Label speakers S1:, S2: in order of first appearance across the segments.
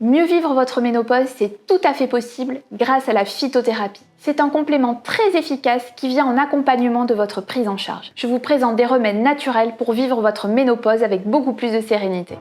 S1: Mieux vivre votre ménopause, c'est tout à fait possible grâce à la phytothérapie. C'est un complément très efficace qui vient en accompagnement de votre prise en charge. Je vous présente des remèdes naturels pour vivre votre ménopause avec beaucoup plus de sérénité.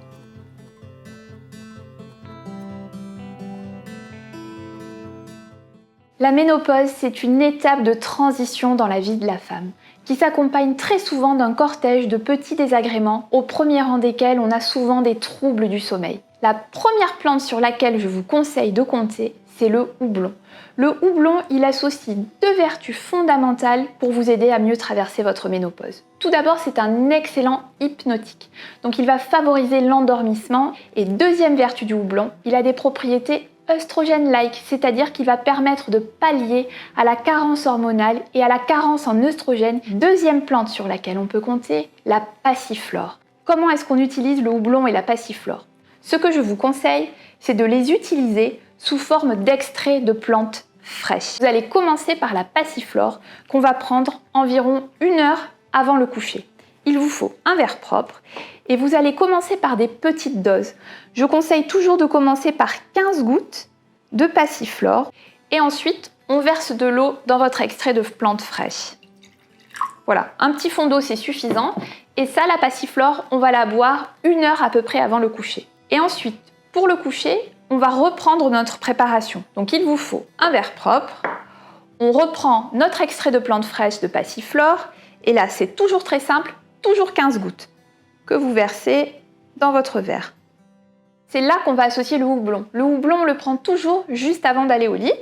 S1: La ménopause, c'est une étape de transition dans la vie de la femme, qui s'accompagne très souvent d'un cortège de petits désagréments, au premier rang desquels on a souvent des troubles du sommeil. La première plante sur laquelle je vous conseille de compter, c'est le houblon. Le houblon, il associe deux vertus fondamentales pour vous aider à mieux traverser votre ménopause. Tout d'abord, c'est un excellent hypnotique. Donc il va favoriser l'endormissement. Et deuxième vertu du houblon, il a des propriétés œstrogène-like, c'est-à-dire qu'il va permettre de pallier à la carence hormonale et à la carence en œstrogène. Deuxième plante sur laquelle on peut compter, la passiflore. Comment est-ce qu'on utilise le houblon et la passiflore? Ce que je vous conseille, c'est de les utiliser sous forme d'extrait de plantes fraîches. Vous allez commencer par la passiflore qu'on va prendre environ 1 heure avant le coucher. Il vous faut un verre propre et vous allez commencer par des petites doses. Je conseille toujours de commencer par 15 gouttes de passiflore et ensuite on verse de l'eau dans votre extrait de plantes fraîches. Voilà, un petit fond d'eau c'est suffisant et ça, la passiflore, on va la boire 1 heure à peu près avant le coucher. Et ensuite, pour le coucher, on va reprendre notre préparation. Donc il vous faut un verre propre, on reprend notre extrait de plantes fraîches de passiflore et là c'est toujours très simple, toujours 15 gouttes que vous versez dans votre verre. C'est là qu'on va associer le houblon. Le houblon, on le prend toujours juste avant d'aller au lit.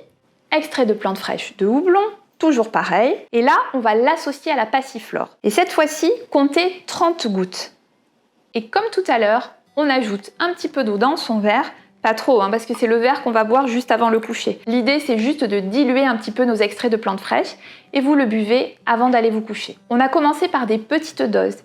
S1: Extrait de plantes fraîches de houblon, toujours pareil. Et là, on va l'associer à la passiflore. Et cette fois-ci, comptez 30 gouttes. Et comme tout à l'heure, on ajoute un petit peu d'eau dans son verre. Pas trop, parce que c'est le verre qu'on va boire juste avant le coucher. L'idée, c'est juste de diluer un petit peu nos extraits de plantes fraîches et vous le buvez avant d'aller vous coucher. On a commencé par des petites doses.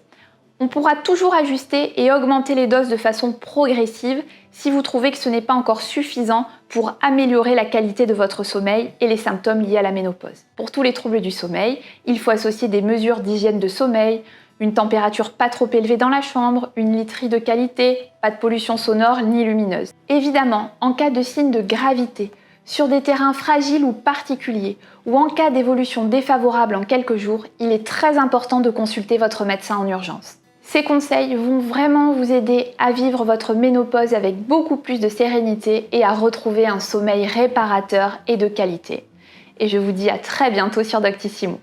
S1: On pourra toujours ajuster et augmenter les doses de façon progressive si vous trouvez que ce n'est pas encore suffisant pour améliorer la qualité de votre sommeil et les symptômes liés à la ménopause. Pour tous les troubles du sommeil, il faut associer des mesures d'hygiène de sommeil, une température pas trop élevée dans la chambre, une literie de qualité, pas de pollution sonore ni lumineuse. Évidemment, en cas de signe de gravité, sur des terrains fragiles ou particuliers, ou en cas d'évolution défavorable en quelques jours, il est très important de consulter votre médecin en urgence. Ces conseils vont vraiment vous aider à vivre votre ménopause avec beaucoup plus de sérénité et à retrouver un sommeil réparateur et de qualité. Et je vous dis à très bientôt sur Doctissimo.